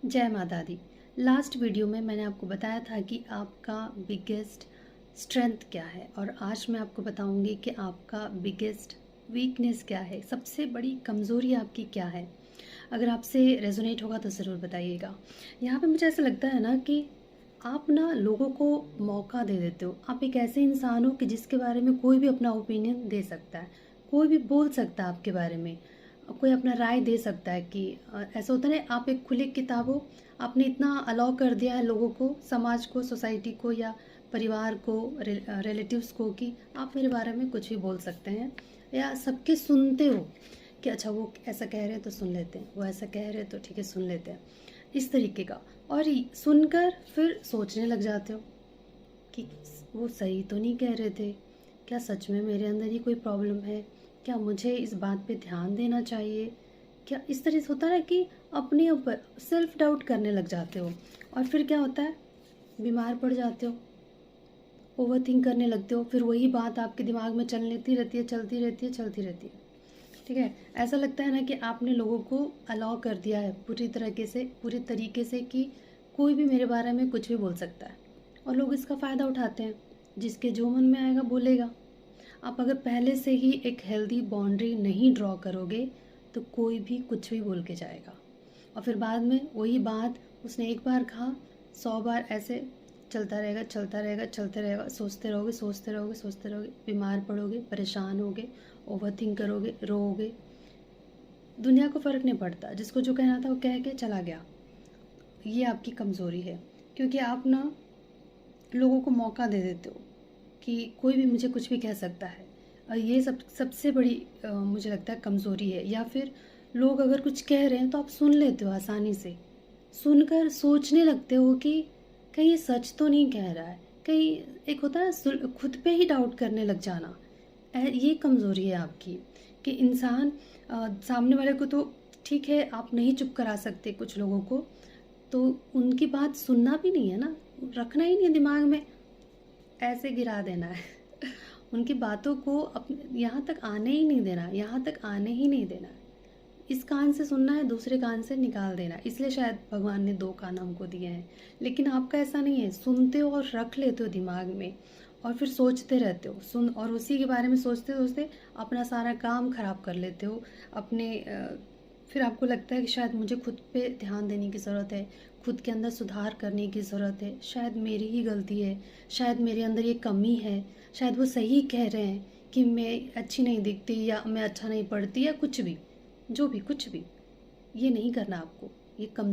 जय माता दी। Last video में मैंने आपको बताया था कि आपका बिगेस्ट स्ट्रेंथ क्या है और आज मैं आपको बताऊंगी कि आपका बिगेस्ट वीकनेस क्या है, सबसे बड़ी कमज़ोरी आपकी क्या है। अगर आपसे रेजोनेट होगा तो ज़रूर बताइएगा। यहाँ पे मुझे ऐसा लगता है ना कि आप ना लोगों को मौका दे देते हो। आप एक ऐसे इंसान हो कि जिसके बारे में कोई भी अपना ओपिनियन दे सकता है, कोई भी बोल सकता है आपके बारे में, कोई अपना राय दे सकता है कि ऐसा होता है ना, आप एक खुली किताब हो। आपने इतना अलाउ कर दिया है लोगों को, समाज को, सोसाइटी को या परिवार को, रिलेटिव्स को कि आप मेरे बारे में कुछ भी बोल सकते हैं या सबके सुनते हो कि अच्छा वो ऐसा कह रहे हैं तो सुन लेते हैं, वो ऐसा कह रहे हैं तो ठीक है सुन लेते हैं, इस तरीके का। और सुनकर फिर सोचने लग जाते हो कि वो सही तो नहीं कह रहे थे, क्या सच में मेरे अंदर ही कोई प्रॉब्लम है, क्या मुझे इस बात पे ध्यान देना चाहिए, क्या इस तरह से होता है ना कि अपने ऊपर सेल्फ डाउट करने लग जाते हो। और फिर क्या होता है, बीमार पड़ जाते हो, ओवर थिंक करने लगते हो, फिर वही बात आपके दिमाग में चलती रहती है, चलती रहती है, चलती रहती है। ठीक है, ऐसा लगता है ना कि आपने लोगों को अलाउ कर दिया है पूरी तरीके से कि कोई भी मेरे बारे में कुछ भी बोल सकता है और लोग इसका फ़ायदा उठाते हैं। जिसके जो मन में आएगा बोलेगा। आप अगर पहले से ही एक हेल्दी बाउंड्री नहीं ड्रॉ करोगे तो कोई भी कुछ भी बोल के जाएगा और फिर बाद में वही बात उसने एक बार कहा 100 बार ऐसे चलता रहेगा, चलता रहेगा, चलते रहेगा। सोचते रहोगे, सोचते रहोगे, सोचते रहोगे, बीमार पड़ोगे, परेशान होगे, ओवर थिंक करोगे, रोओगे। दुनिया को फ़र्क नहीं पड़ता, जिसको जो कहना था वो कह के चला गया। ये आपकी कमज़ोरी है क्योंकि आप ना लोगों को मौका दे देते हो कि कोई भी मुझे कुछ भी कह सकता है। और ये सबसे बड़ी मुझे लगता है कमज़ोरी है। या फिर लोग अगर कुछ कह रहे हैं तो आप सुन लेते हो आसानी से, सुनकर सोचने लगते हो कि कहीं ये सच तो नहीं कह रहा है, कहीं एक होता है ना खुद पे ही डाउट करने लग जाना। ये कमज़ोरी है आपकी कि इंसान सामने वाले को तो ठीक है आप नहीं चुप करा सकते, कुछ लोगों को तो उनकी बात सुनना भी नहीं है ना, रखना ही नहीं है दिमाग में, ऐसे गिरा देना है। उनकी बातों को अपने यहाँ तक आने ही नहीं देना, यहाँ तक आने ही नहीं देना। इस कान से सुनना है, दूसरे कान से निकाल देना। इसलिए शायद भगवान ने 2 कान हमको दिए हैं। लेकिन आपका ऐसा नहीं है, सुनते हो और रख लेते हो दिमाग में और फिर सोचते रहते हो, सुन और उसी के बारे में सोचते सोचते अपना सारा काम खराब कर लेते हो। अपने फिर आपको लगता है कि शायद मुझे खुद पे ध्यान देने की ज़रूरत है, खुद के अंदर सुधार करने की ज़रूरत है, शायद मेरी ही गलती है, शायद मेरे अंदर ये कमी है, शायद वो सही कह रहे हैं कि मैं अच्छी नहीं दिखती या मैं अच्छा नहीं पढ़ती या कुछ भी, जो भी कुछ भी। ये नहीं करना आपको, ये कम